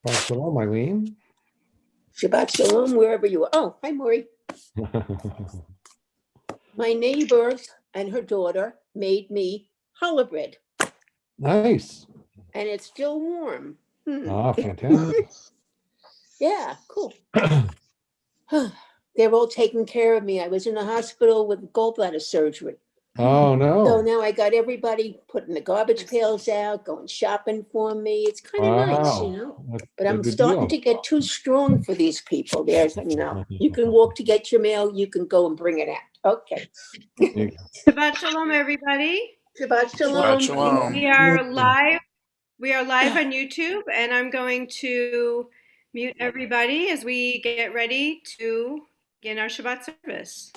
Shabbat Shalom, Eileen. Shabbat Shalom, wherever you are. Oh, hi, Maury. My neighbors and her daughter made me challah bread, Nice. and it's still warm. Ah, fantastic. Yeah, cool. They're all taking care of me. I was in the hospital with gallbladder surgery. Oh, So no. now I got everybody putting the garbage pails out, going shopping for me. It's kind of nice, you Wow. know. That's But a I'm good starting deal. to get too strong for these people. There's, you can walk to get your mail, you can go and bring it out. Okay. Shabbat Shalom, everybody. Shabbat Shabbat Shalom. Shalom. We are live. We are live on YouTube, and I'm going to mute everybody as we get ready to begin our Shabbat service.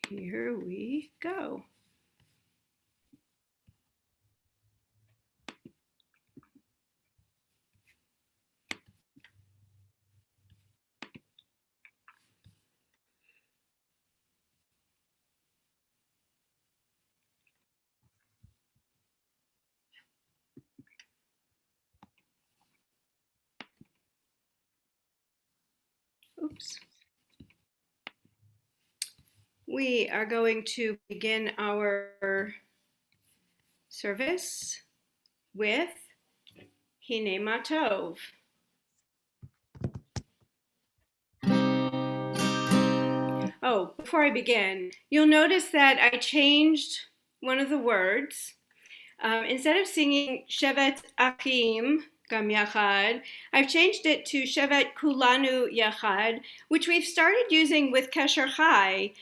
And here we go. Oops. We are going to begin our service with Hine Matov. Oh, before I begin, you'll notice that I changed one of the words. Instead of singing Shevet Achim Gam Yachad, I've changed it to Shevet Kulanu Yachad, which we've started using with Kesher Chai,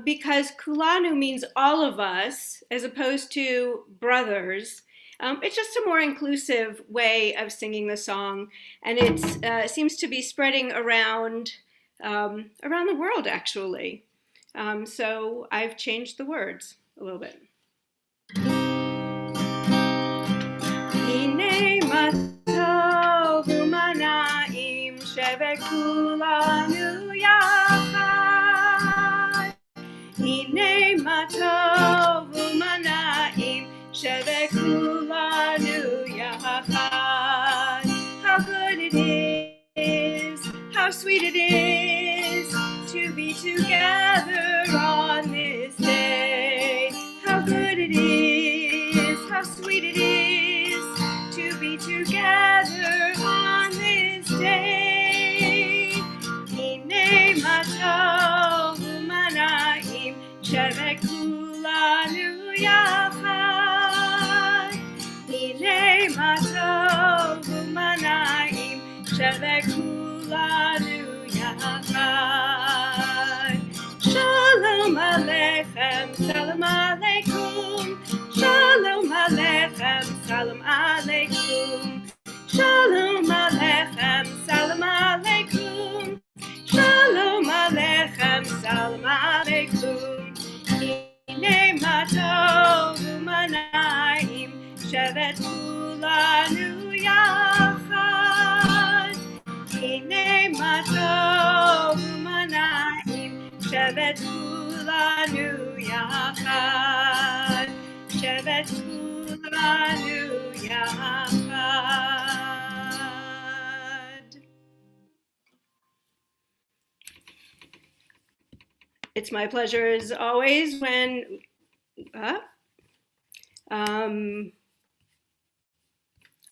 because Kulanu means all of us, as opposed to brothers. It's just a more inclusive way of singing the song, and it seems to be spreading around the world, actually. So I've changed the words a little bit. Hine matov umanaim shevet kulanu yachad. Hine matov umanaim shevet kulanu yachad. How good it is, how sweet it is to be together on this day. How good it is, how sweet it is to be together on this day. Hine matov umanaim shevet kulanu yachad. Hine matov umanaim shevet kulanu yachad. Shalom aleichem, salam aleikum. Shalom aleichem, salam aleikum. Shalom aleichem, salam aleikum. Shalom aleichem, salam aleikum. Hine matov umanaim shevet kulanu yachad. Hine matov umanaim shevet kulanu yachad. Shevet kulanu yachad. It's my pleasure as always when I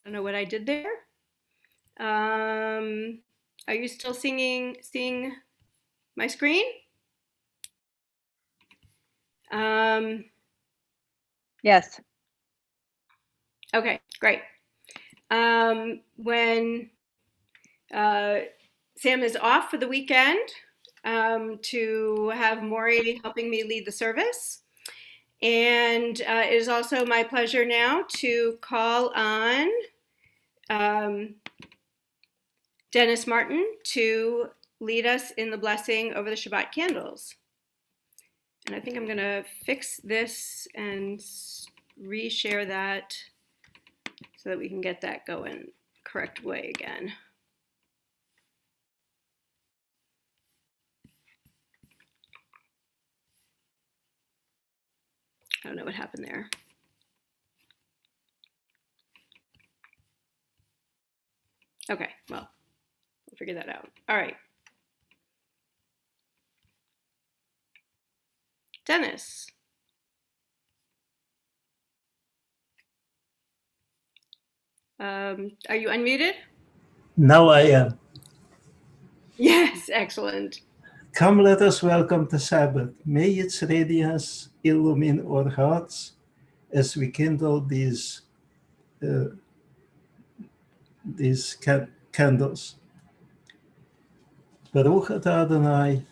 don't know what I did there. Are you still seeing my screen? Yes. Okay, great. When Sam is off for the weekend, to have Maury helping me lead the service. And it is also my pleasure now to call on Dennis Martin to lead us in the blessing over the Shabbat candles. And I think I'm going to fix this and reshare that so that we can get that going correct way again. I don't know what happened there. Okay, well, we'll figure that out. All right. Dennis. Are you unmuted? Now I am. Yes, excellent. Come, let us welcome the Sabbath. May its radiance illumine our hearts as we kindle these candles. Baruch atah Adonai,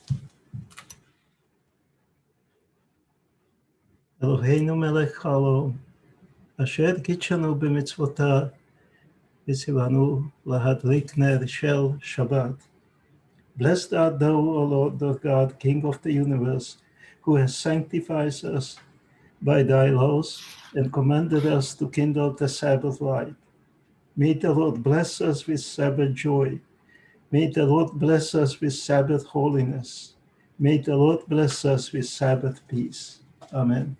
Eloheinu melech haolam, asher kitshanu b'mitzvotav, v'tzivanu lahadlik ner shel Shabbat. Blessed art thou, O Lord our God, King of the universe, who has sanctified us by thy laws and commanded us to kindle the Sabbath light. May the Lord bless us with Sabbath joy. May the Lord bless us with Sabbath holiness. May the Lord bless us with Sabbath peace. Amen.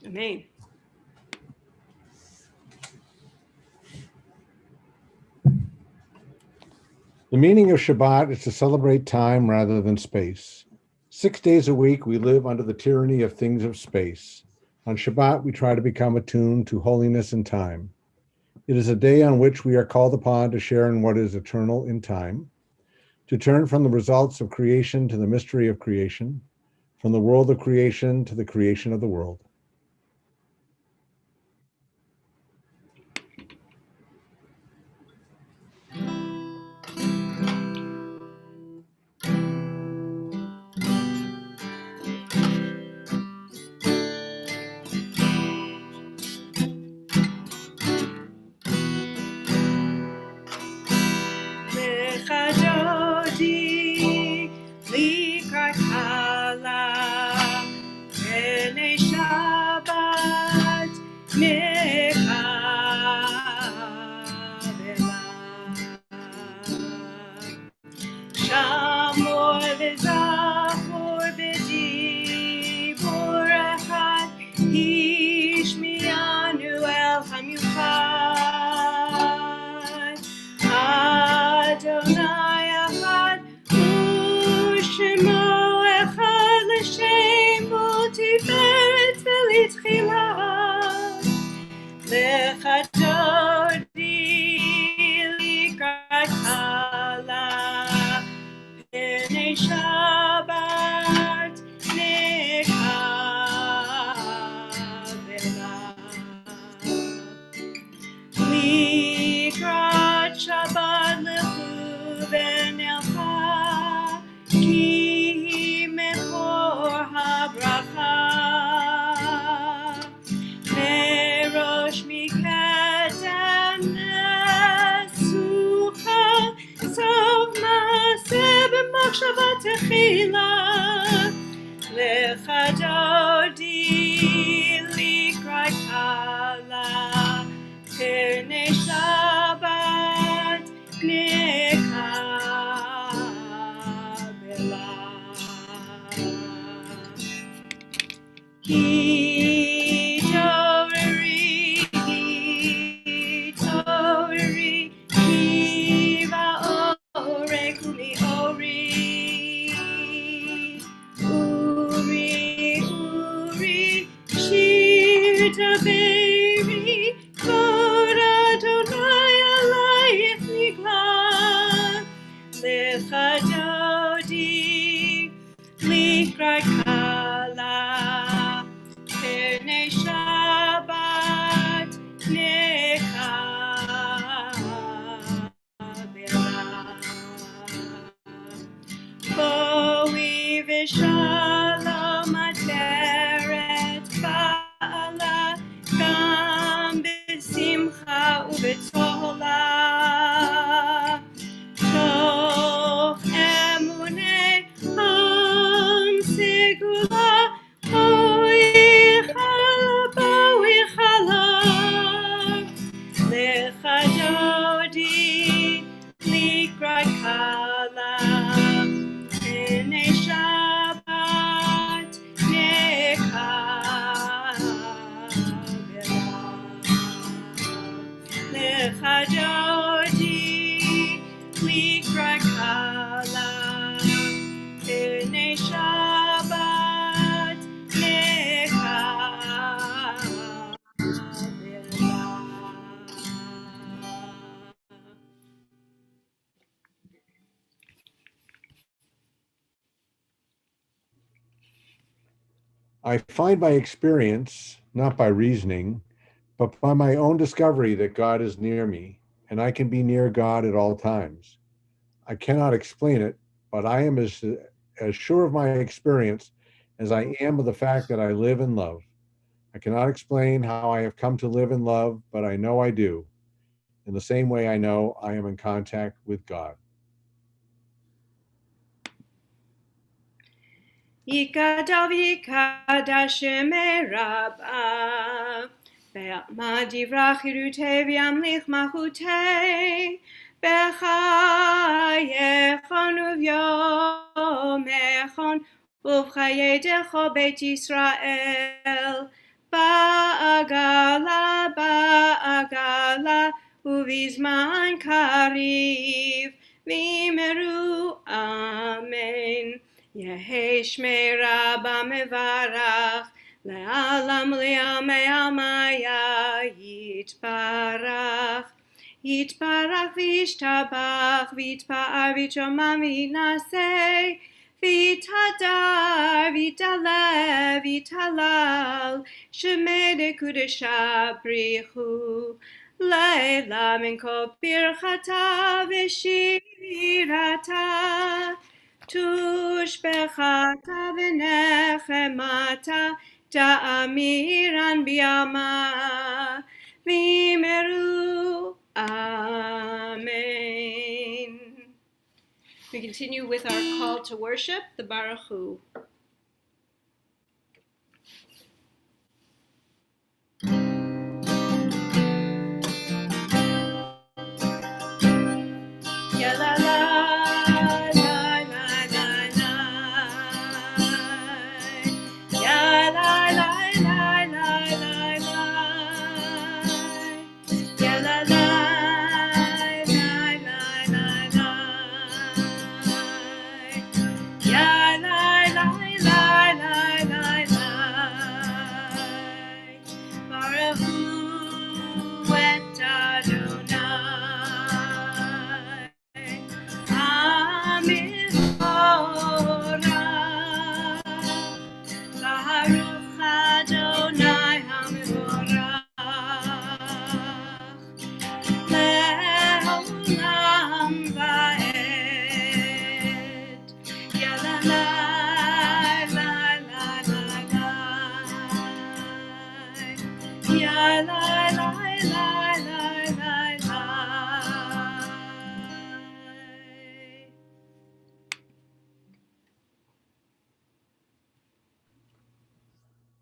Amen. The meaning of Shabbat is to celebrate time rather than space. 6 days a week, we live under the tyranny of things of space. On Shabbat, we try to become attuned to holiness and time. It is a day on which we are called upon to share in what is eternal in time, to turn from the results of creation to the mystery of creation, from the world of creation to the creation of the world. Lechadodi likrat kala ene Shabbat nekabela. Lechadodi likrat kala ene Shabbat I find by experience, not by reasoning, but by my own discovery that God is near me, and I can be near God at all times. I cannot explain it, but I am as sure of my experience as I am of the fact that I live in love. I cannot explain how I have come to live in love, but I know I do. In the same way I know I am in contact with God. Yikadav yikadash merabah Be'ama divrach hirutei v'yamlich machutei B'chayechon uvyomechon Uvchayedecho Beit Yisrael Ba'agala Uvizman kariv V'imeru Amen Yehi Shmei Rabba Mevarach Le'alam li'amei amaya Yitbarach Yitbarach v'yishtabach V'yitpa'ar v'yitshomam v'yinaseh V'yitadar v'yitalev v'yitalal Shemei dekudesha brichu Leila min kol birchata v'shirata Tushbechata v'nechemata ta'amiran biyama v'imeru. Amen. We continue with our call to worship, the Baruch Hu. Ya la la.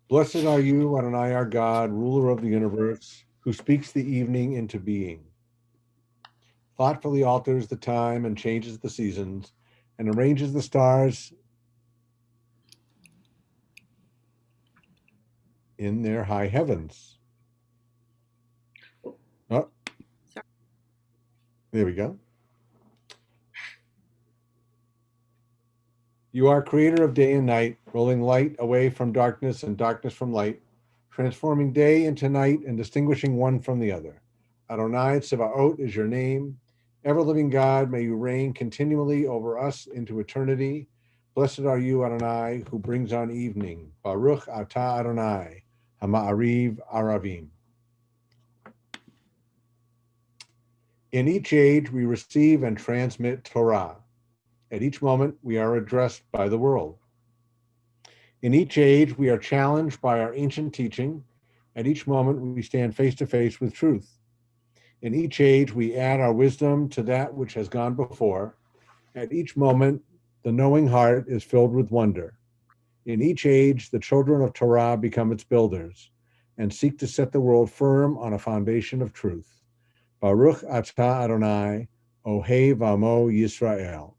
Blessed are you, Adonai our God, ruler of the universe, who speaks the evening into being, thoughtfully alters the time and changes the seasons, and arranges the stars in their high heavens. Oh, Sorry. There we go. You are creator of day and night, rolling light away from darkness and darkness from light, transforming day into night and distinguishing one from the other. Adonai Tsevaot is your name. Ever-living God, may you reign continually over us into eternity. Blessed are you, Adonai, who brings on evening. Baruch atah Adonai, Hama'ariv Aravim. In each age, we receive and transmit Torah. At each moment, we are addressed by the world. In each age, we are challenged by our ancient teaching. At each moment, we stand face to face with truth. In each age, we add our wisdom to that which has gone before. At each moment, the knowing heart is filled with wonder. In each age, the children of Torah become its builders and seek to set the world firm on a foundation of truth. Baruch atah Adonai, Ohev Amo Yisrael.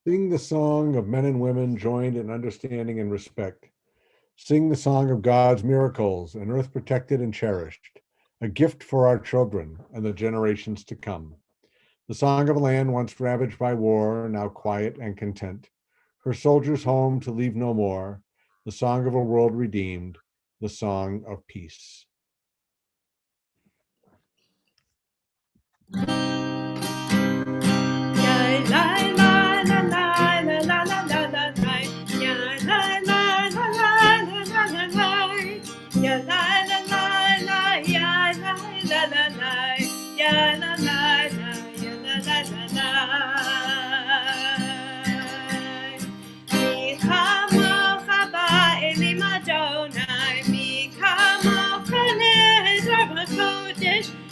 Sing the song of men and women joined in understanding and respect. Sing the song of God's miracles, an earth protected and cherished, a gift for our children and the generations to come. The song of a land once ravaged by war, now quiet and content. Her soldiers home to leave no more. The song of a world redeemed, the song of peace.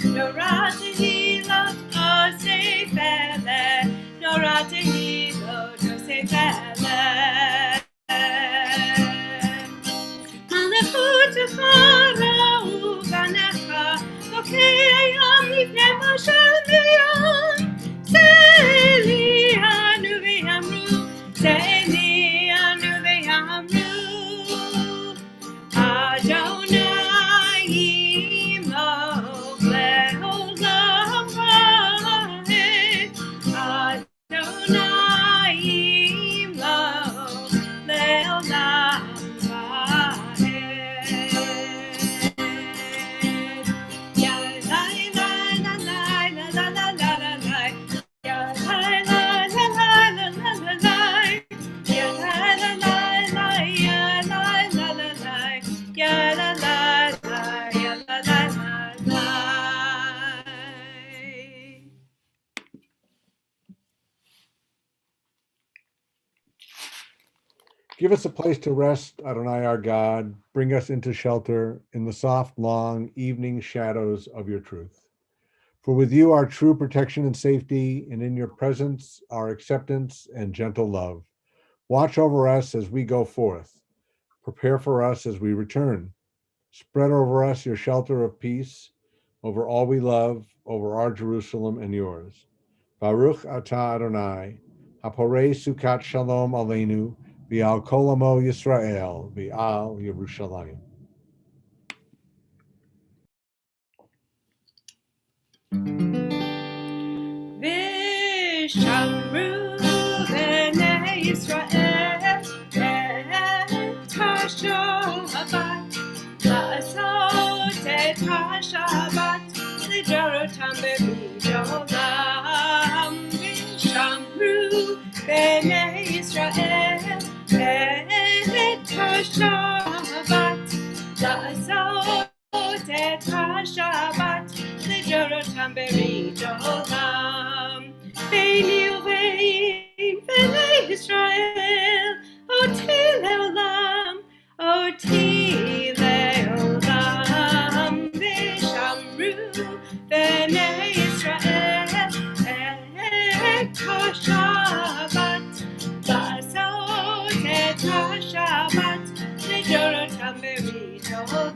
No, Rashi, he loved us. Selech. מלכותך ראו בניך, בוקר היום לפני פרשת ביום. צליחנו ואמרו, צליחנו ואמרו, אדוני ימלוך לעולם ועד. אדוני ימלוך לעולם ועד. יה לה לה לה לה לה לה לה לה לה. יה לה לה לה לה לה לה לה. יה לה לה לה לה יה לה לה לה לה. יה לה לה לה יה לה לה לה לה. Give us a place to rest, Adonai our God. Bring us into shelter in the soft, long evening shadows of your truth. For with you are true protection and safety, and in your presence our acceptance and gentle love. Watch over us as we go forth. Prepare for us as we return. Spread over us your shelter of peace, over all we love, over our Jerusalem and yours. Baruch atah Adonai, haporei sukat shalom aleinu, v'al kol amo Yisrael, v'al Yerushalayim. V'shamru b'nei Yisrael et ha-Shabbat, la'asot et ha-Shabbat, lidorotam b'midolam. V'shamru b'nei Yisrael et ha-Shabbat, la'asot et ha-Shabbat, lidorotam b'midolam. Beini uvein b'nei Yisrael, oti leolam, oti leolam. V'shamru b'nei Yisrael et ha-Shabbat, la'asot et ha-Shabbat, lidorotam b'midolam.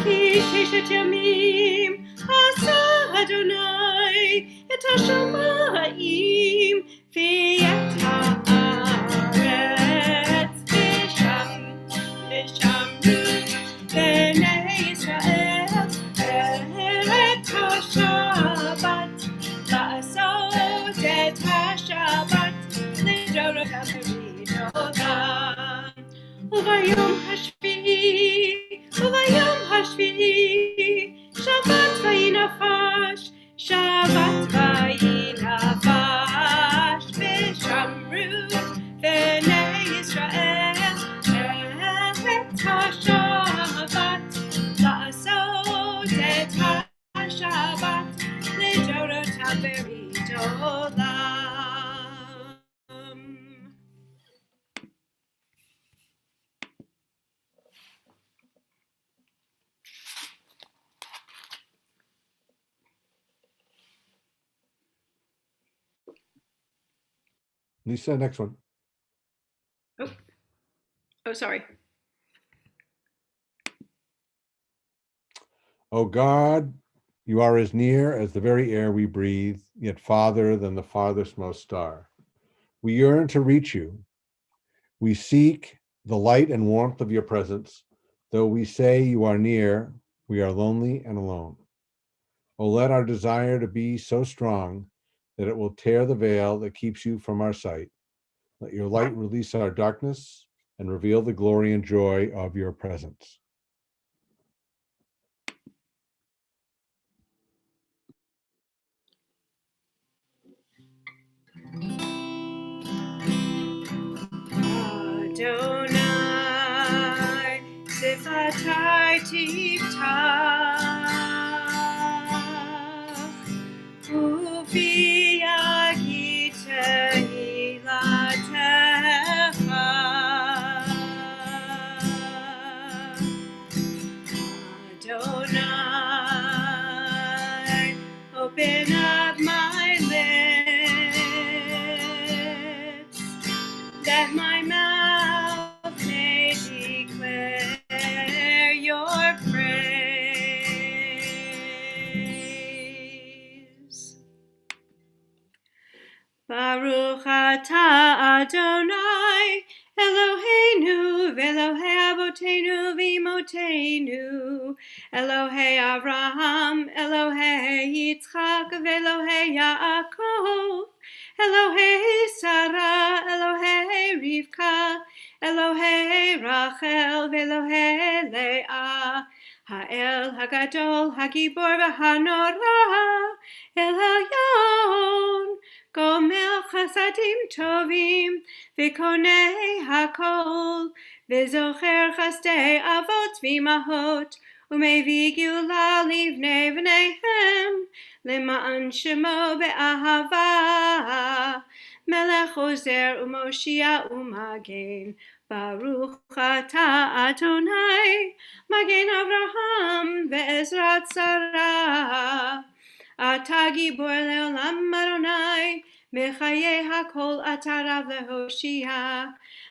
Ki sheshet yamim asa Adonai et ha-shamayim v'et ha'aretz. V'shamru b'nei Yisrael et ha-Shabbat, la'asot et ha-Shabbat, lidorotam b'midolam. Ubayom hashvi'i, Shabbat vayinafash, Shabbat vayinafash. V'shamru b'nei Yisrael et ha-Shabbat, la'asot et ha-Shabbat, lidorotam b'midolam. Lisa, next one. Oh, sorry. O God, you are as near as the very air we breathe, yet farther than the farthest most star. We yearn to reach you. We seek the light and warmth of your presence. Though we say you are near, we are lonely and alone. O let our desire to be so strong that it will tear the veil that keeps you from our sight. Let your light release our darkness and reveal the glory and joy of your presence. Adonai, sifatai tiftach, ufi yagite hilatecha. Adonai, open up my lips, Baruch atah Adonai, Eloheinu v'Elohei Avotenu v'Imotenu, Elohei Avraham, Elohei Yitzchak v'Elohei Yaakov, Elohei Sarah, Elohei Rivka, Elohei Rachel v'Elohei Leah, Ha'el Hagadol, Hagibor v'Hanora, El Elyon, Gomel chasadim tovim, v'konei hakol, v'zocher chasdei avot v'imahot, u'mevi geula livnei v'neihem, למען שמו באהבה, מלך עוזר ומושיע ומגן, ברוך אתה אדוני, מגן אברהם ועזרת שרה. אתה גיבור לעולם אדוני, מחיי הכל אתה רב להושיע,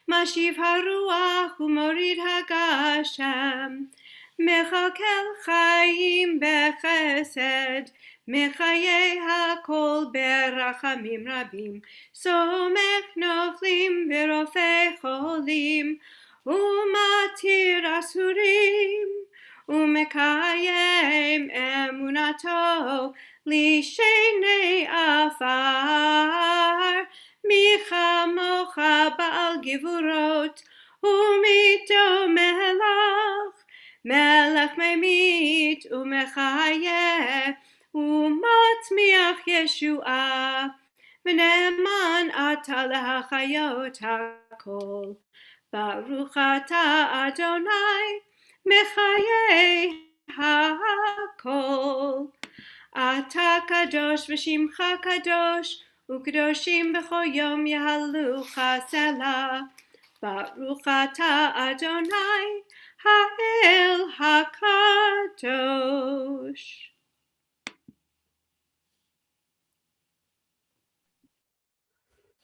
משיב הרוח ומוריד הגשם, מכלכל חיים בחסד, מחיי הכל ברחמים רבים, סומך נופלים ורופא חולים, ומתיר אסורים, ומקיים אמונתו לשני עפר, מי כמוך בעל גבורות, ומיתו מלך, מלך ממית ומחיה, ומצמיח ישועה, ונאמן אתה להחיות הכל. ברוך אתה אדוני, מחיי הכל. אתה קדוש ושמך קדוש, וקדושים בכל יום יהללוך סלה. ברוך אתה אדוני, האל הקדוש.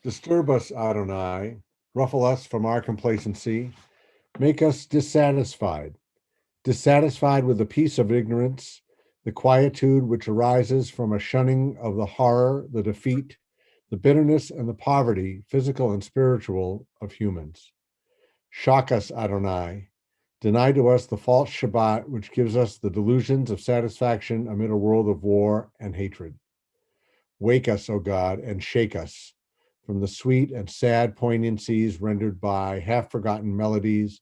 Disturb us, Adonai, ruffle us from our complacency, make us dissatisfied with the peace of ignorance, the quietude which arises from a shunning of the horror, the defeat, the bitterness, and the poverty, physical and spiritual, of humans. Shock us, Adonai. Deny to us the false Shabbat, which gives us the delusions of satisfaction amid a world of war and hatred. Wake us, O God, and shake us from the sweet and sad poignancies rendered by half-forgotten melodies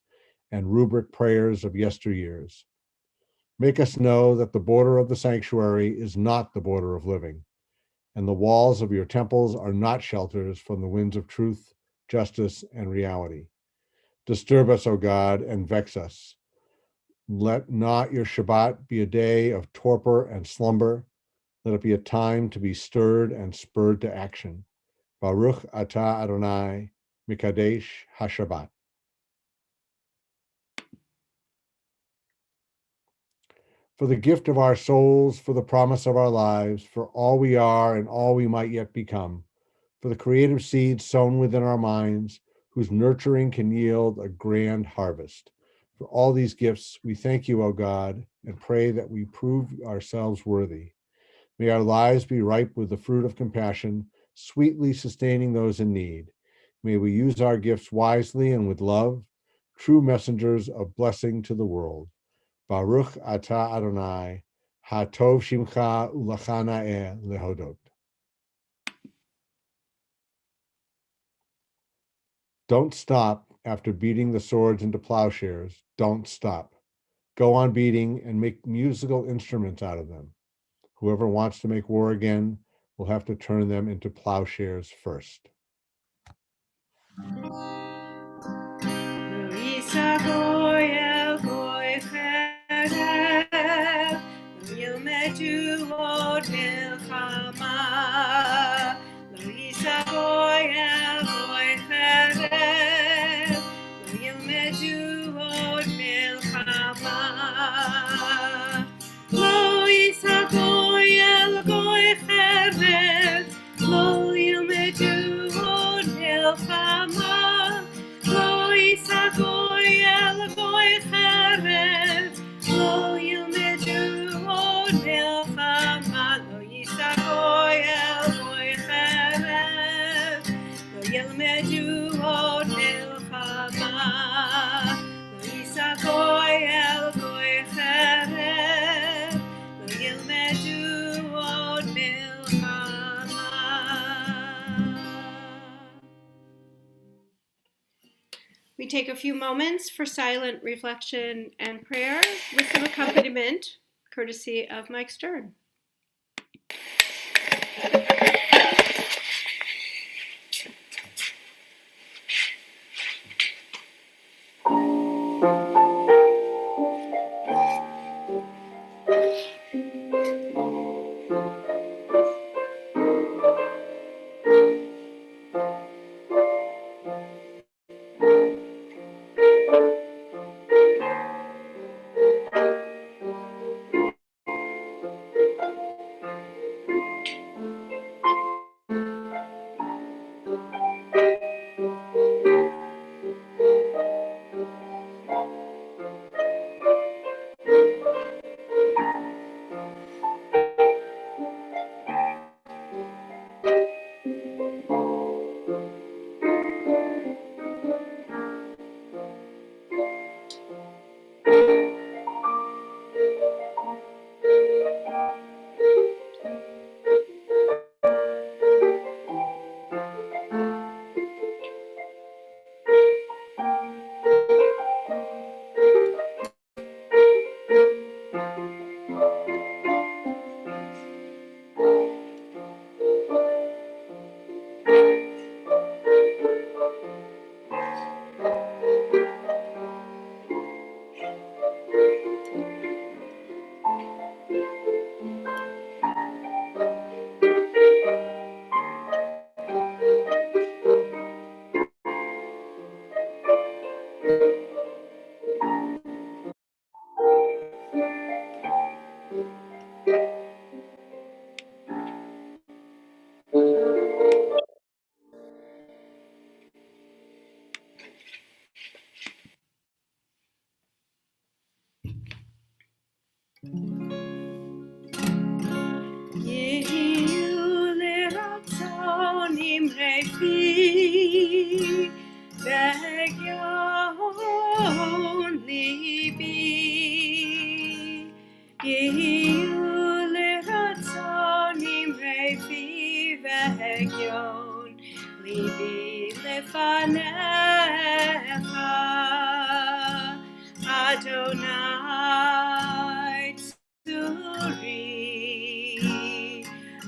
and rubric prayers of yesteryears. Make us know that the border of the sanctuary is not the border of living, and the walls of your temples are not shelters from the winds of truth, justice, and reality. Disturb us, O God, and vex us. Let not your Shabbat be a day of torpor and slumber. Let it be a time to be stirred and spurred to action. Baruch atah Adonai, Mikadesh HaShabbat. For the gift of our souls, for the promise of our lives, for all we are and all we might yet become, for the creative seeds sown within our minds, whose nurturing can yield a grand harvest. For all these gifts, we thank you, O God, and pray that we prove ourselves worthy. May our lives be ripe with the fruit of compassion, sweetly sustaining those in need. May we use our gifts wisely and with love, true messengers of blessing to the world. Baruch atah Adonai, hatov shimcha ulachana lehodot. Don't stop after beating the swords into plowshares. Don't stop. Go on beating and make musical instruments out of them. Whoever wants to make war again will have to turn them into plowshares first. לא ילמדו עוד מלחמה, can take a few moments for silent reflection and prayer with some accompaniment, courtesy of Mike Stern.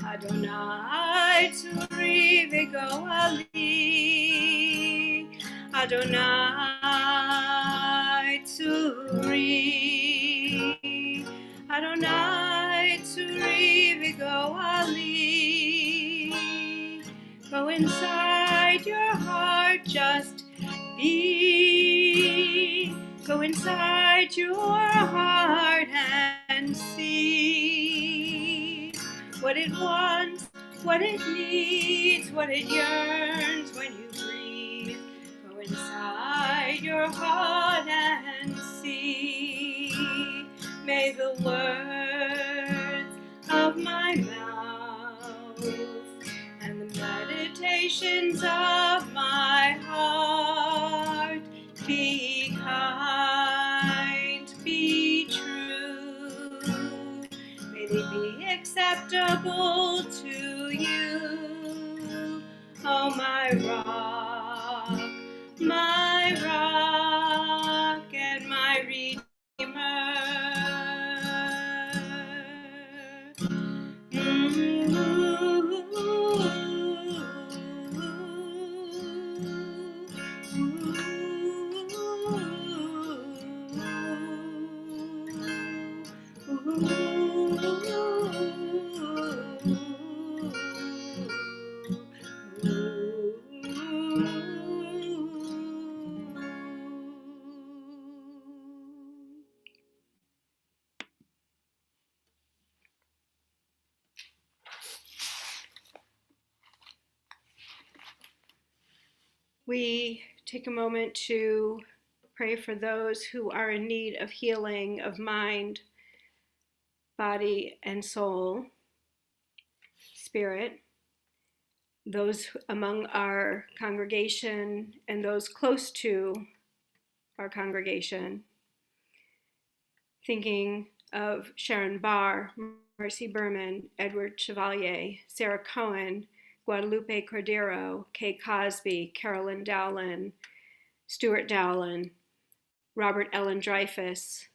Adonai Tzuri v'goali, Adonai Tzuri, Adonai Tzuri v'goali. Go inside your heart, just be. Go inside your heart and see what it wants, what it needs, what it yearns when you breathe. Go inside your heart and see. May the words of my mouth and the meditations of my heart be kind, be true. May they be acceptable to you, oh my rock and my redeemer. We take a moment to pray for those who are in need of healing of mind, body, and soul, spirit, those among our congregation and those close to our congregation, thinking of Sharon Barr, Mercy Berman, Edward Chevalier, Sarah Cohen, Guadalupe Cordero, Kay Cosby, Carolyn Dowland, Stuart Dowland, Robert Ellen Dreyfus,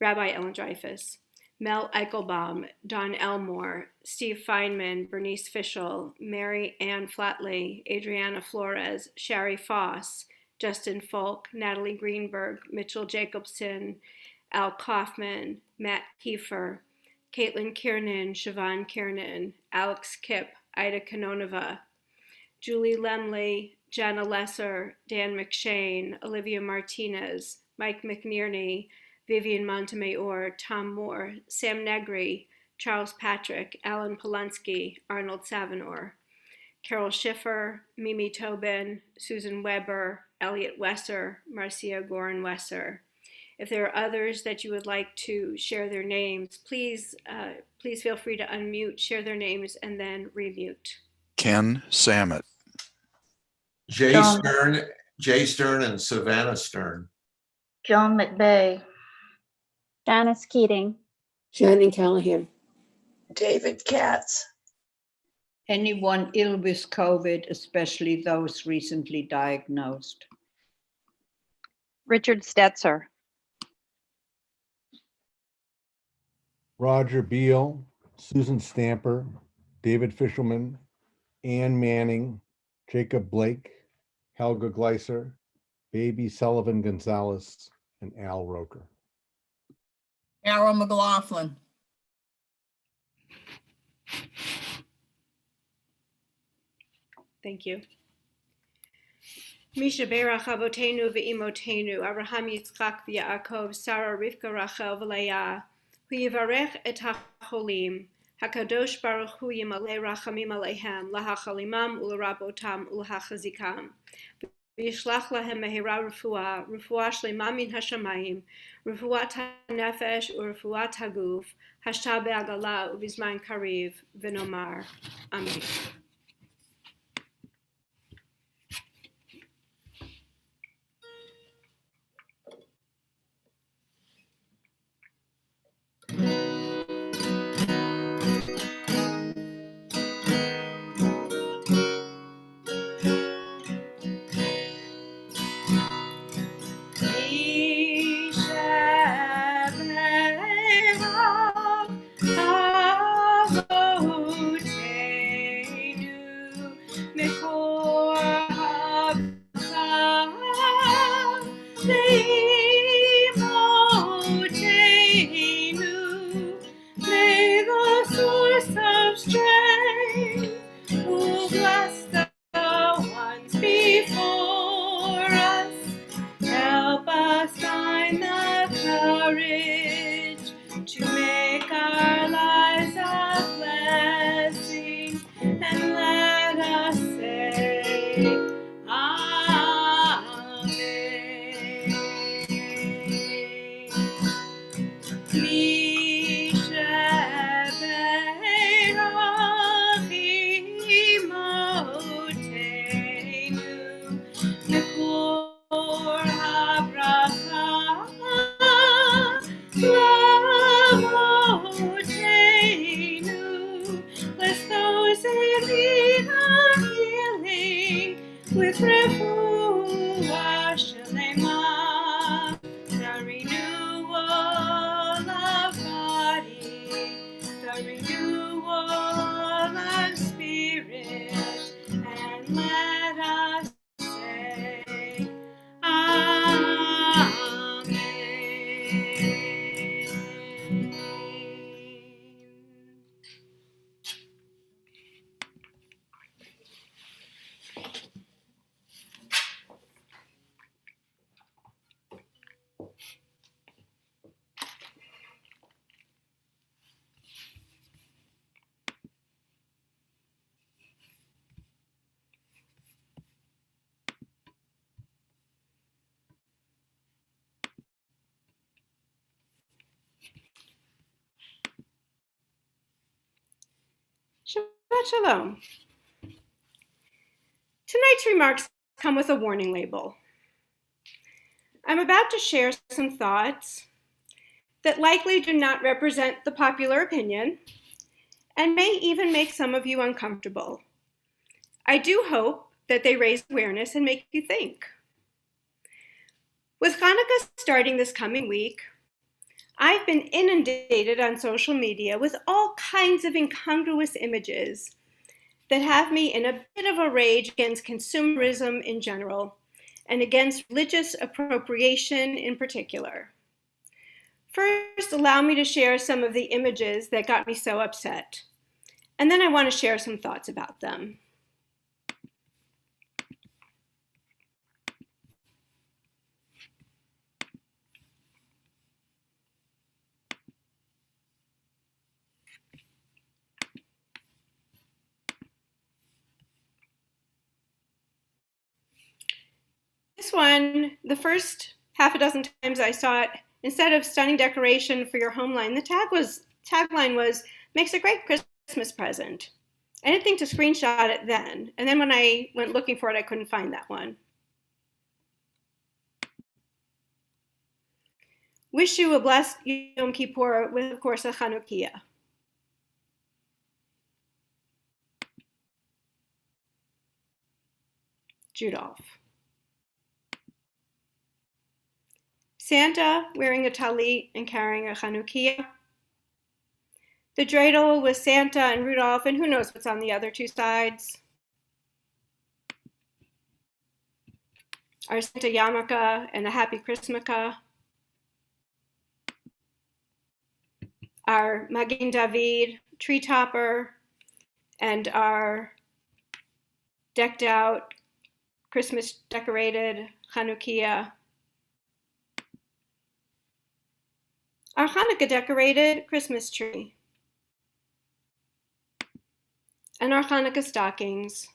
Rabbi Ellen Dreyfus, Mel Eichelbaum, Don Elmore, Steve Feynman, Bernice Fischel, Mary Ann Flatley, Adriana Flores, Shari Foss, Justin Folk, Natalie Greenberg, Mitchell Jacobson, Al Kaufman, Matt Kiefer, Caitlin Kiernan, Siobhan Kiernan, Alex Kipp, Ida Kanonova, Julie Lemley, Jana Lesser, Dan McShane, Olivia Martinez, Mike McNerney, Vivian Montemayor, Tom Moore, Sam Negri, Charles Patrick, Alan Polanski, Arnold Savanor, Carol Schiffer, Mimi Tobin, Susan Weber, Elliot Wesser, Marcia Gorin Wesser. If there are others that you would like to share their names, please feel free to unmute, share their names, and then remute. Ken Samet. Jay Stern and Savannah Stern. Joan McVeigh. Janice Keating. Shannon Callahan. David Katz. Anyone ill with COVID, especially those recently diagnosed. Richard Stetzer. Roger Beal, Susan Stamper, David Fishelman, Ann Manning, Jacob Blake, Helga Gleiser, Baby Sullivan Gonzalez, and Al Roker. Carol McLaughlin. Thank you. Misha Berach Avotenu ve'imotenu, Abraham Yitzchak v'Yaakov, Sarah Rivka Rachel v'Leah, hu yivarech et hacholim, HaKadosh Baruch Hu yimalei rachamim aleihem, lahachalimam ularabotam ulahachazikam. V'yishlach lahem mehira refuah, refuah shlema min hashamayim, refuat hanefesh urefuat haguf, hashta be'agala uvizman kariv, v'nomar. Amen. With refuah shlema, the renewal of body, the renewal of spirit, and let us say, Amen. Shabbat Shalom. Tonight's remarks come with a warning label. I'm about to share some thoughts that likely do not represent the popular opinion and may even make some of you uncomfortable. I do hope that they raise awareness and make you think. With Hanukkah starting this coming week, I've been inundated on social media with all kinds of incongruous images that have me in a bit of a rage against consumerism in general and against religious appropriation in particular. First, allow me to share some of the images that got me so upset, and then I want to share some thoughts about them. This one, the first half a dozen times I saw it, instead of stunning decoration for your home line, the tagline was, makes a great Christmas present. I didn't think to screenshot it then, and then when I went looking for it, I couldn't find that one. Wish you a blessed Yom Kippur with, of course, a Chanukiah. Judolph. Santa wearing a talit and carrying a Chanukiah. The dreidel with Santa and Rudolph, and who knows what's on the other two sides. Our Santa yarmulke and a Happy Christmaka. Our Magen David tree topper and our decked out, Christmas decorated Chanukiah. Our Hanukkah decorated Christmas tree. And our Hanukkah stockings.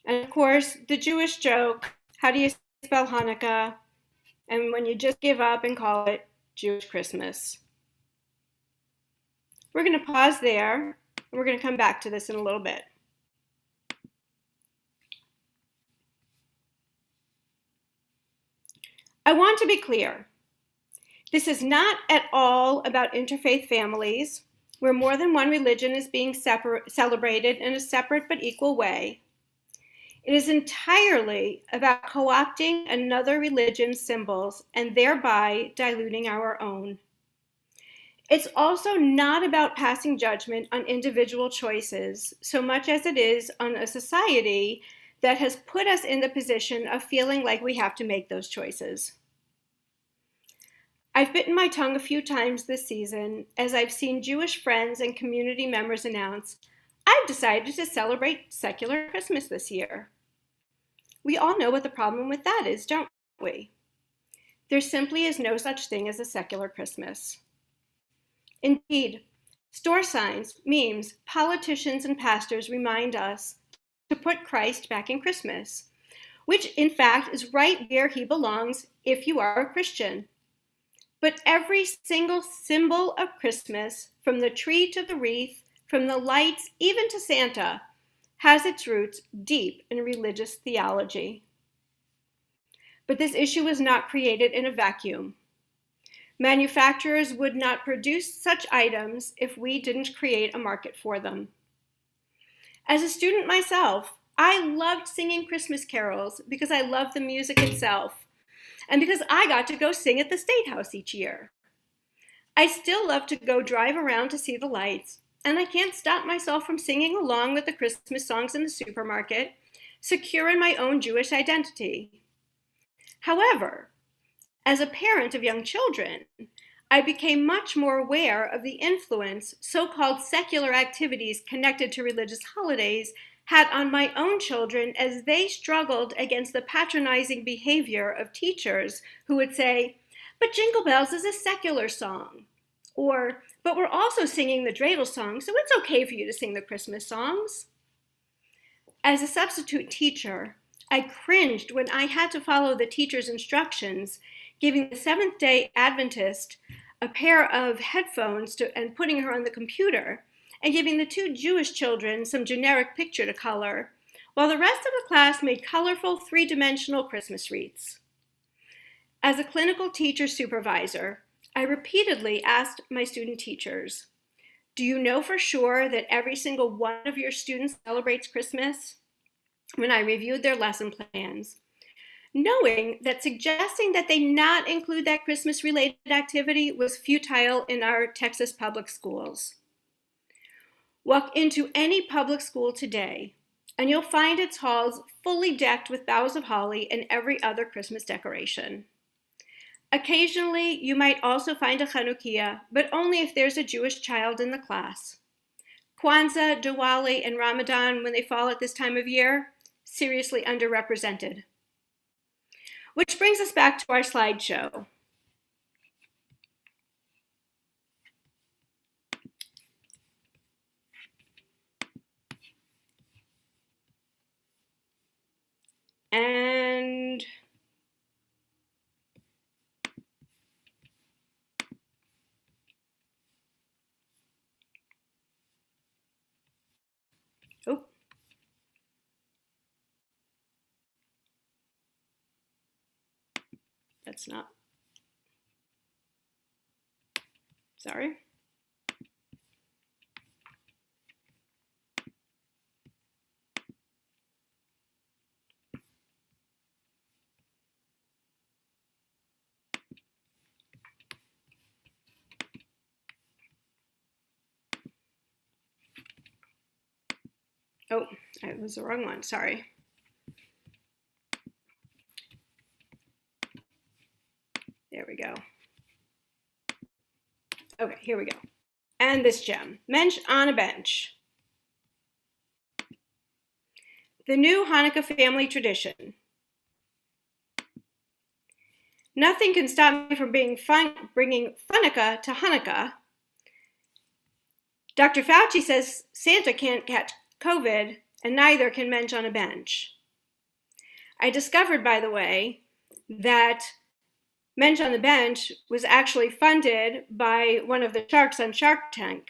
And of course, the Jewish joke, how do you spell Hanukkah? And when you just give up and call it Jewish Christmas. We're going to pause there, and we're going to come back to this in a little bit. I want to be clear. This is not at all about interfaith families where more than one religion is being celebrated in a separate but equal way. It is entirely about co-opting another religion's symbols and thereby diluting our own. It's also not about passing judgment on individual choices so much as it is on a society that has put us in the position of feeling like we have to make those choices. I've bitten my tongue a few times this season as I've seen Jewish friends and community members announce, I've decided to celebrate secular Christmas this year. We all know what the problem with that is, don't we? There simply is no such thing as a secular Christmas. Indeed, store signs, memes, politicians, and pastors remind us to put Christ back in Christmas, which in fact is right where he belongs if you are a Christian. But every single symbol of Christmas, from the tree to the wreath, from the lights even to Santa, has its roots deep in religious theology. But this issue was not created in a vacuum. Manufacturers would not produce such items if we didn't create a market for them. As a student myself, I loved singing Christmas carols because I loved the music itself, and because I got to go sing at the State House each year. I still love to go drive around to see the lights, and I can't stop myself from singing along with the Christmas songs in the supermarket, secure in my own Jewish identity. However, as a parent of young children, I became much more aware of the influence so-called secular activities connected to religious holidays had on my own children as they struggled against the patronizing behavior of teachers who would say, but Jingle Bells is a secular song. Or, but we're also singing the dreidel song, so it's okay for you to sing the Christmas songs. As a substitute teacher, I cringed when I had to follow the teacher's instructions, giving the Seventh-day Adventist a pair of headphones and putting her on the computer, and giving the two Jewish children some generic picture to color, while the rest of the class made colorful three-dimensional Christmas wreaths. As a clinical teacher supervisor, I repeatedly asked my student teachers, do you know for sure that every single one of your students celebrates Christmas? When I reviewed their lesson plans, knowing that suggesting that they not include that Christmas-related activity was futile in our Texas public schools. Walk into any public school today, and you'll find its halls fully decked with boughs of holly and every other Christmas decoration. Occasionally, you might also find a Chanukiah, but only if there's a Jewish child in the class. Kwanzaa, Diwali, and Ramadan, when they fall at this time of year, seriously underrepresented. Which brings us back to our slideshow. And oh, that's not, sorry. Oh, it was the wrong one, sorry. There we go. Okay, here we go. And this gem, Mensch on a Bench. The new Hanukkah family tradition. Nothing can stop me from bringing Funukkah to Hanukkah. Dr. Fauci says Santa can't catch COVID, and neither can Mensch on a Bench. I discovered, by the way, that Mensch on the Bench was actually funded by one of the sharks on Shark Tank.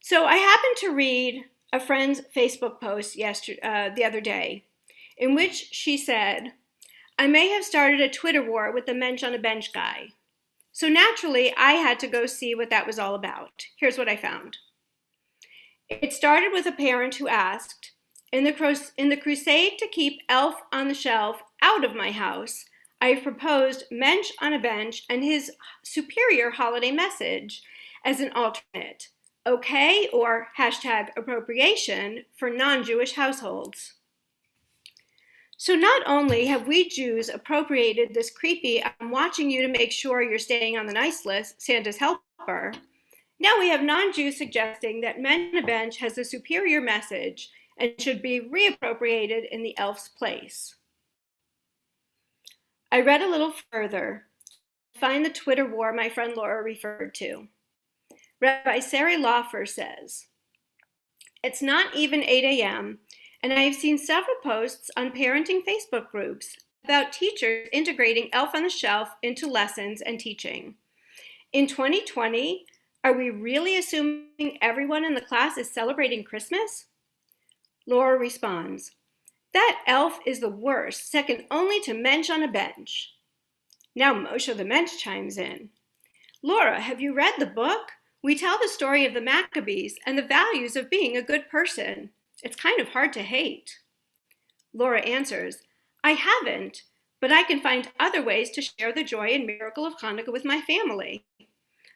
So I happened to read a friend's Facebook post the other day, in which she said, I may have started a Twitter war with the Mensch on a Bench guy. So naturally, I had to go see what that was all about. Here's what I found. It started with a parent who asked, in the crusade to keep Elf on the Shelf out of my house, I've proposed Mensch on a Bench and his superior holiday message as an alternate, okay, or #appropriation for non-Jewish households. So not only have we Jews appropriated this creepy, I'm watching you to make sure you're staying on the nice list, Santa's helper, now we have non-Jews suggesting that Mensch on a Bench has a superior message and should be reappropriated in the elf's place. I read a little further to find the Twitter war my friend Laura referred to. Rabbi Sari Laufer says, it's not even 8 a.m., and I have seen several posts on parenting Facebook groups about teachers integrating Elf on the Shelf into lessons and teaching. In 2020, are we really assuming everyone in the class is celebrating Christmas? Laura responds, that elf is the worst, second only to Mensch on a Bench. Now Moshe the Mensch chimes in. Laura, have you read the book? We tell the story of the Maccabees and the values of being a good person. It's kind of hard to hate. Laura answers, I haven't, but I can find other ways to share the joy and miracle of Hanukkah with my family.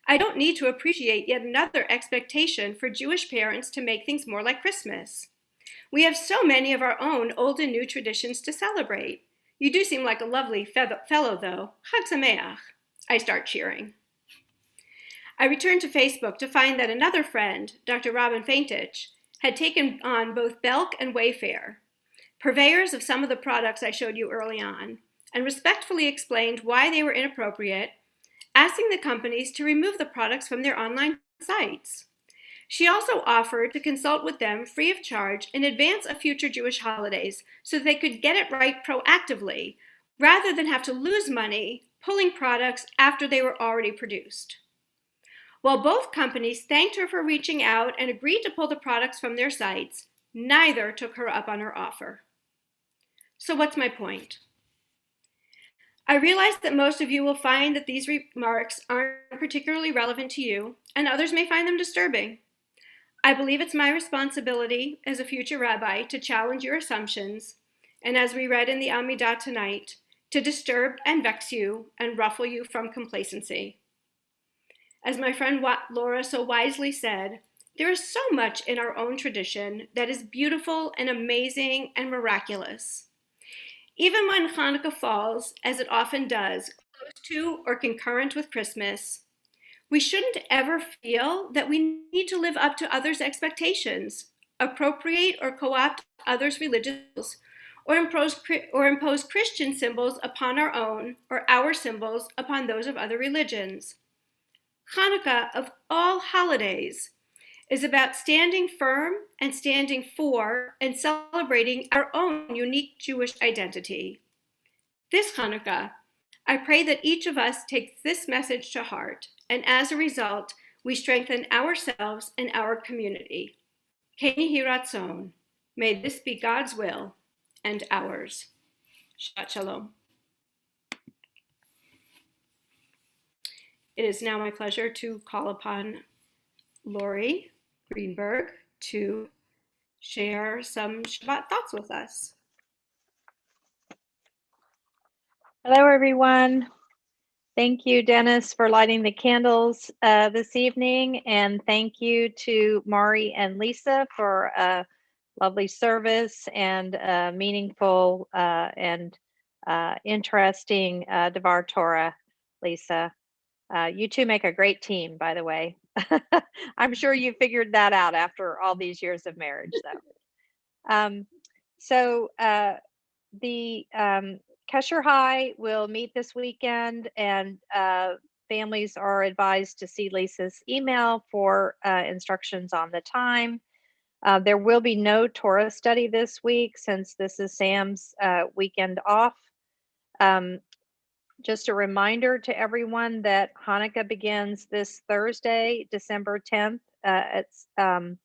I don't need to appreciate yet another expectation for Jewish parents to make things more like Christmas. We have so many of our own old and new traditions to celebrate. You do seem like a lovely fellow, though. Chag Sameach. I start cheering. I returned to Facebook to find that another friend, Dr. Robin Faintich, had taken on both Belk and Wayfair, purveyors of some of the products I showed you early on, and respectfully explained why they were inappropriate, asking the companies to remove the products from their online sites. She also offered to consult with them free of charge in advance of future Jewish holidays so they could get it right proactively, rather than have to lose money pulling products after they were already produced. While both companies thanked her for reaching out and agreed to pull the products from their sites, neither took her up on her offer. So what's my point? I realize that most of you will find that these remarks aren't particularly relevant to you, and others may find them disturbing. I believe it's my responsibility as a future rabbi to challenge your assumptions, and as we read in the Amidah tonight, to disturb and vex you and ruffle you from complacency. As my friend Laura so wisely said, there is so much in our own tradition that is beautiful and amazing and miraculous. Even when Hanukkah falls, as it often does, close to or concurrent with Christmas, we shouldn't ever feel that we need to live up to others' expectations, appropriate or co-opt others' religions, or impose Christian symbols upon our own or our symbols upon those of other religions. Hanukkah, of all holidays, is about standing firm and standing for and celebrating our own unique Jewish identity. This Hanukkah, I pray that each of us takes this message to heart, and as a result, we strengthen ourselves and our community. Ken Yehi Ratzon. May this be God's will and ours. Shabbat Shalom. It is now my pleasure to call upon Lori Greenberg to share some Shabbat thoughts with us. Hello, everyone. Thank you, Dennis, for lighting the candles this evening. And thank you to Mari and Lisa for a lovely service and meaningful and interesting Devar Torah, Lisa. You two make a great team, by the way. I'm sure you figured that out after all these years of marriage, though. The Kesher High will meet this weekend, and families are advised to see Lisa's email for instructions on the time. There will be no Torah study this week since this is Sam's weekend off. Just a reminder to everyone that Hanukkah begins this Thursday, December 10th, in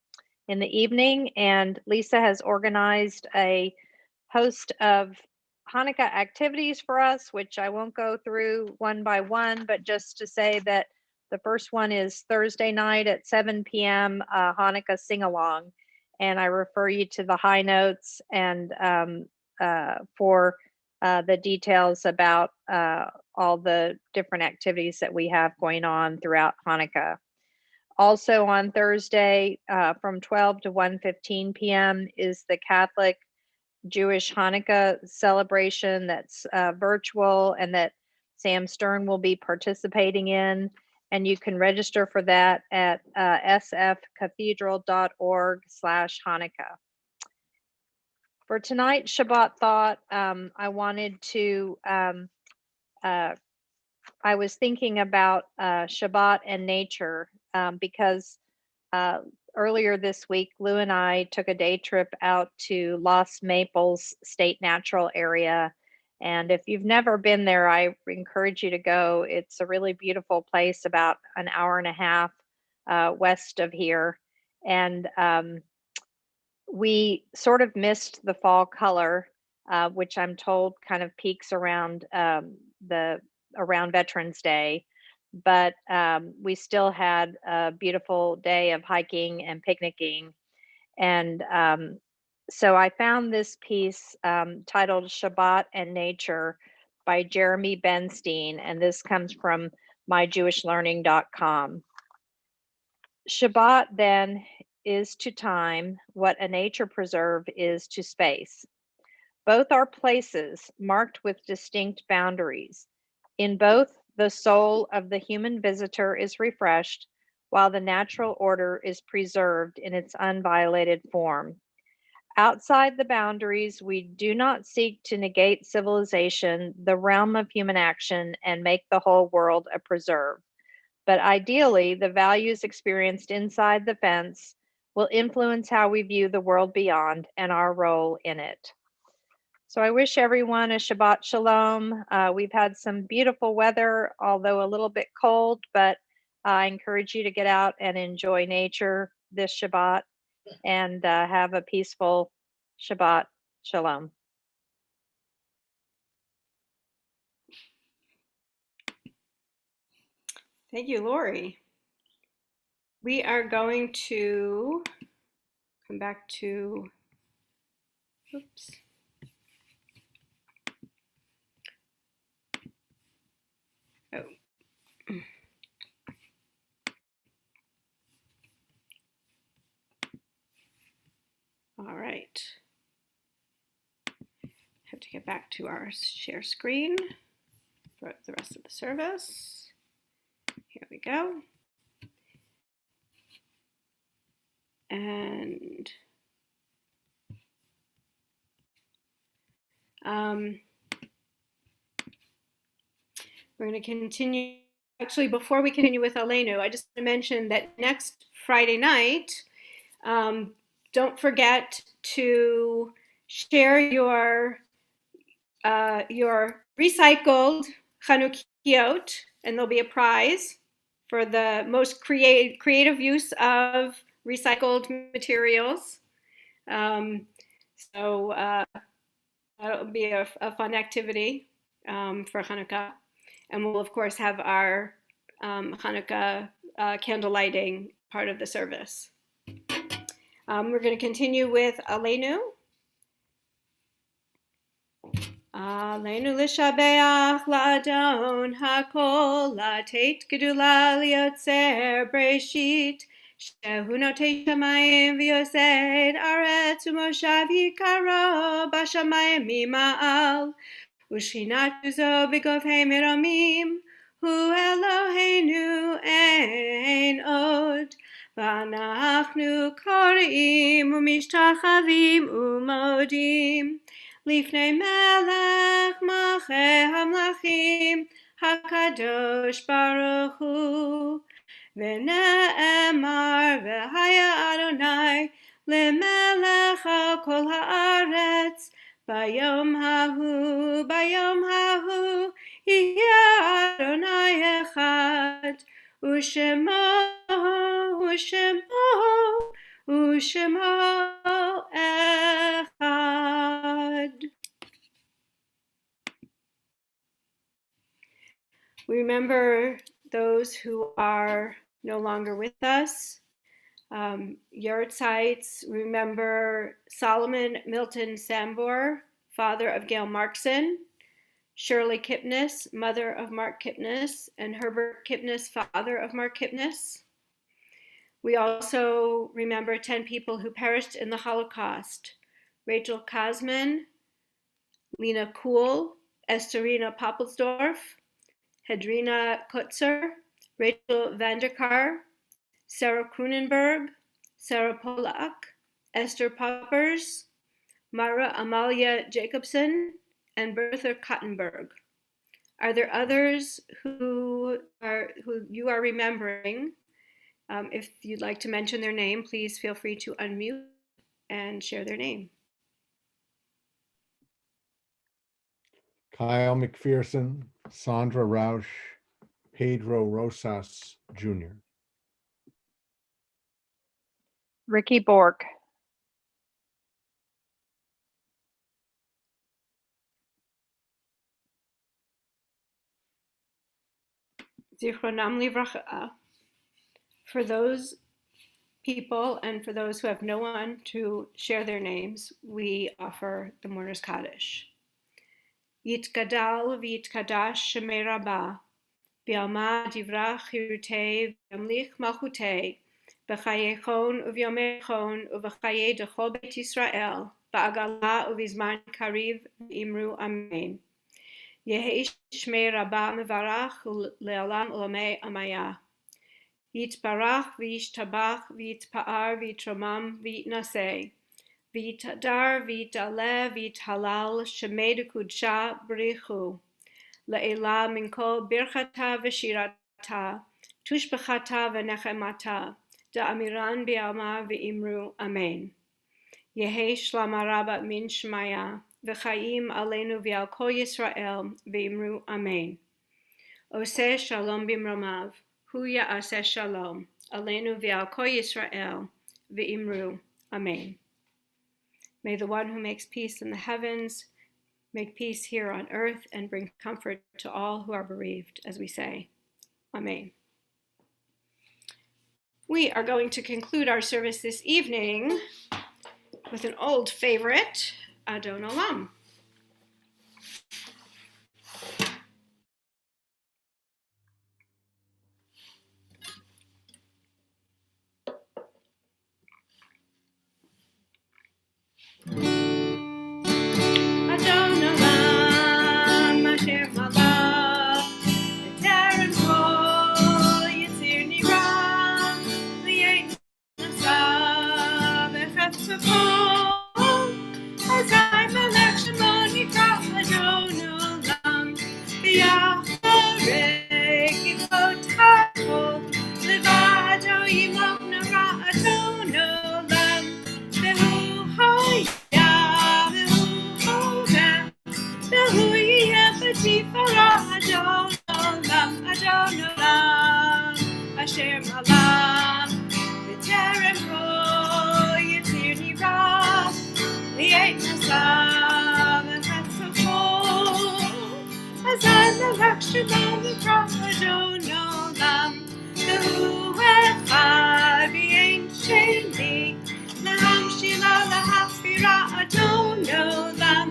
the evening, and Lisa has organized a host of Hanukkah activities for us, which I won't go through one by one, but just to say that the first one is Thursday night at 7 p.m. Hanukkah sing-along, and I refer you to the high notes and for the details about all the different activities that we have going on throughout Hanukkah. Also on Thursday from 12 to 1:15 p.m. is the Catholic Jewish Hanukkah celebration that's virtual and that Sam Stern will be participating in. And you can register for that at sfcathedral.org/Hanukkah. For tonight's Shabbat thought, I wanted to, I was thinking about Shabbat and nature because earlier this week, Lou and I took a day trip out to Los Maples State Natural Area. And if you've never been there, I encourage you to go. It's a really beautiful place about an hour and a half west of here. And we sort of missed the fall color, which I'm told kind of peaks around around Veterans Day. But we still had a beautiful day of hiking and picnicking. And so I found this piece titled Shabbat and Nature by Jeremy Benstein, and this comes from myjewishlearning.com. Shabbat, then, is to time what a nature preserve is to space. Both are places marked with distinct boundaries. In both, the soul of the human visitor is refreshed, while the natural order is preserved in its unviolated form. Outside the boundaries, we do not seek to negate civilization, the realm of human action, and make the whole world a preserve. But ideally, the values experienced inside the fence will influence how we view the world beyond and our role in it. So I wish everyone a Shabbat Shalom. We've had some beautiful weather, although a little bit cold, but I encourage you to get out and enjoy nature this Shabbat and have a peaceful Shabbat Shalom. Thank you, Lori. We are going to come back to, oops. Oh. All right. Have to get back to our share screen for the rest of the service. Here we go. And we're going to continue. Actually, before we continue with Aleinu, I just want to mention that next Friday night, don't forget to share your recycled Chanukiot, and there'll be a prize for the most creative use of recycled materials. So that'll be a fun activity for Hanukkah. And we'll, of course, have our Hanukkah candle lighting part of the service. We're going to continue with Aleinu. Aleinu l'shabeach la'adon hakol la'tet gedula liotzer breshit shehu notei shamayim v'yosed aretz u'moshav yikaro b'shamayim mima'al u'shinat uzo b'govhei miramim hu Eloheinu ein od v'anachnu kore'im u'mishtachavim u'modim Lifnei melech malchei hamlachim hakadosh baruch hu v'ne'emar v'haya Adonai lemelech al kol haaretz bayom hahu yihya Adonai echad u'shemo echad. We remember those who are no longer with us. Yahrzeits, remember Solomon Milton Sambor, father of Gail Markson, Shirley Kipnis, mother of Mark Kipnis, and Herbert Kipnis, father of Mark Kipnis. We also remember 10 people who perished in the Holocaust: Rachel Kazman, Lena Kuhl, Esterina Poppelsdorf, Hedrina Kutzer, Rachel Vanderkar, Sarah Krunenberg, Sarah Polak, Esther Poppers, Mara Amalia Jacobson, and Bertha Kottenberg. Are there others who you are remembering? If you'd like to mention their name, please feel free to unmute and share their name. Kyle McPherson, Sandra Rausch, Pedro Rosas Jr. Ricky Bork. Zichronam livracha. For those people and for those who have no one to share their names, we offer the Mourner's Kaddish. Yitgadal v'yitkadash shemei rabba, v'yalma divrach hirutei v'yamlich malchutei, v'chayechon u'v'yomechon u'v'chayei dechol beit Yisrael, v'agala u'v'zman kariv v'imru amen. Yehi shmei rabba mevarach le'olam olamei amaya. Yitbarach v'yishtabach v'yitpa'ar v'yitromam v'yitnaseh. V'yitadar v'yitale v'yithalal shemei dekudsha b'richu. Le'ela min kol birchata v'shirata, tushbechata v'nechemata, da'amiran bi'alma v'imru amen. Yehi shlama rabba min shmaya, v'chayim aleinu v'al kol Yisrael v'imru amen. Oseh shalom b'mromav, hu ya'aseh shalom, aleinu v'al kol Yisrael v'imru amen. May the one who makes peace in the heavens make peace here on earth and bring comfort to all who are bereaved, as we say. Amen. We are going to conclude our service this evening with an old favorite, Adon Olam. Adon Olam, Asher Malach, B'terem kol Yitzir Nira, Li'ein Nasa, V'chetz V'kol, Azai Melech Shemo Nikra Adon Olam, V'yacharei Kivot HaKol, Levado Yimok Nara Adon Olam, V'hu Hoya, V'hu Hoga, V'hu Yeh B'tifara Adon Olam, Asher Malach, B'terem kol Yitzir Nira, Li'ein Nasa, V'chetz V'kol, Azai Melech Shemo Nikra Adon Olam, V'hu Echad V'yein Sheni, L'hamshila L'hafira Adon Olam,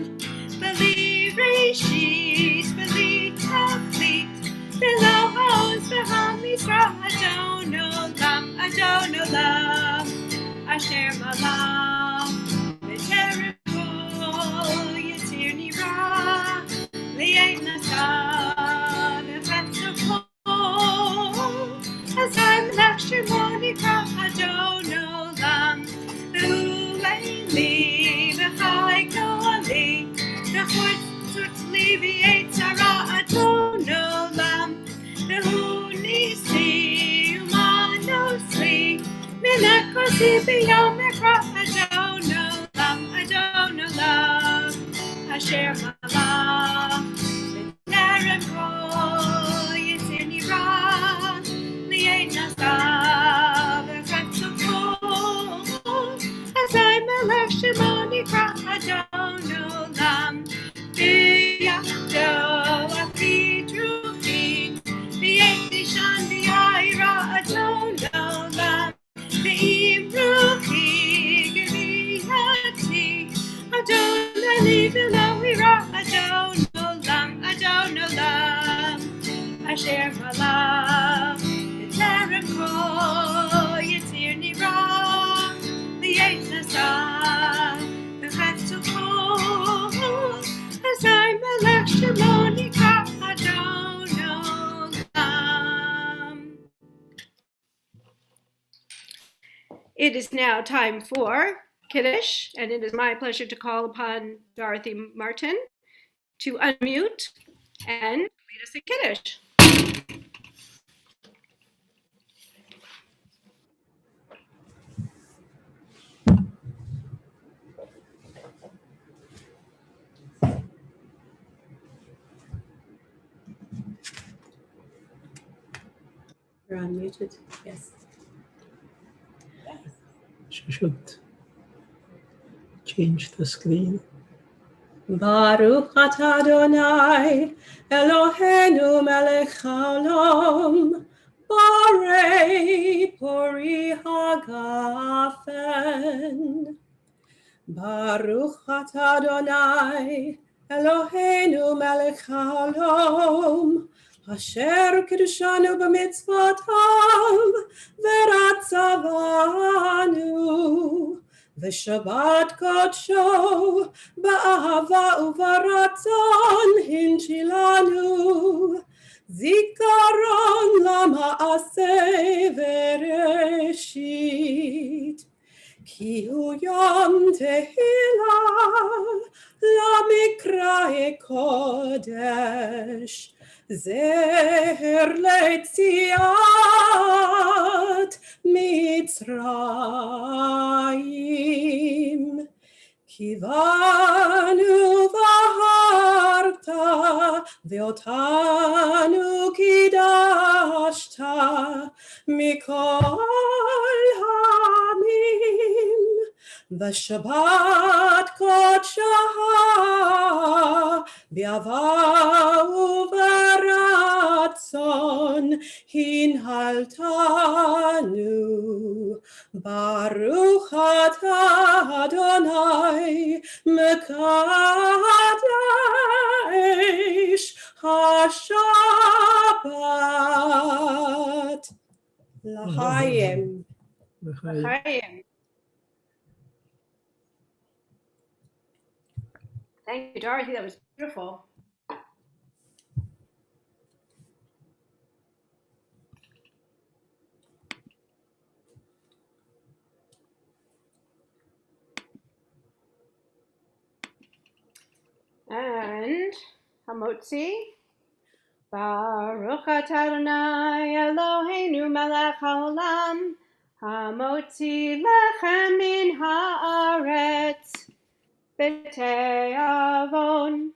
V'li Reshit, V'li Tachlit, V'lo Hoz V'hamizra Adon Olam, Asher Malach, B'terem kol Yitzir Nira, Li'ein Nasa, V'chetz V'kol, Azai Melech Shemo Nikra Adon Olam, V'hu Leili V'chai Goli, V'chutz Li V'yetzara Adon Olam, V'hu Nisi Umanos Li, Milech Kosi B'yom Ekra Adon Olam, Asher Malach, B'terem kol Yitzir Nira, Li'ein Nasa, V'chetz V'kol, Azai Melech Shemo Nikra Adon Olam, V'yachdo Afidruchi, V'yet Nishan V'yaira Adon Olam, V'imruchi Gevihati, Adon Eli V'lo Ira Adon Olam, Asher Malach, B'terem kol Yitzir Nira, Li'ein Nasa, V'chetz V'kol, Azai Melech Shemo Nikra Adon Olam. It is now time for Kiddush, and it is my pleasure to call upon Dorothy Martin to unmute and lead us in Kiddush. You're unmuted, yes. She should change the screen. Baruch atah Adonai, Eloheinu melech haolam, Borei pori hagafen. Baruch atah Adonai, Eloheinu melech haolam, Asher kiddushanu b'mitzvotav, v'ratzavanu. V'shabbat kodsho, ba'ahava uvaratzon hinchilanu. Zikaron lama'aseh v'reshit. Ki hu yom tehillah lamikrae kodesh. Zeher le'tziat Mitzrayim. Kivanu v'harta ve'otanu kidashta mikol hamim. V'shabbat kodshaha bi'ava uvaratzon hinhaltanu. Baruch atah Adonai mekadesh ha-Shabbat. L'chaim. L'chaim. Thank you, Dorothy. That was beautiful. And Hamotzi. Baruch atah Adonai Eloheinu melech haolam hamotzi lechem min haaretz b'tei avon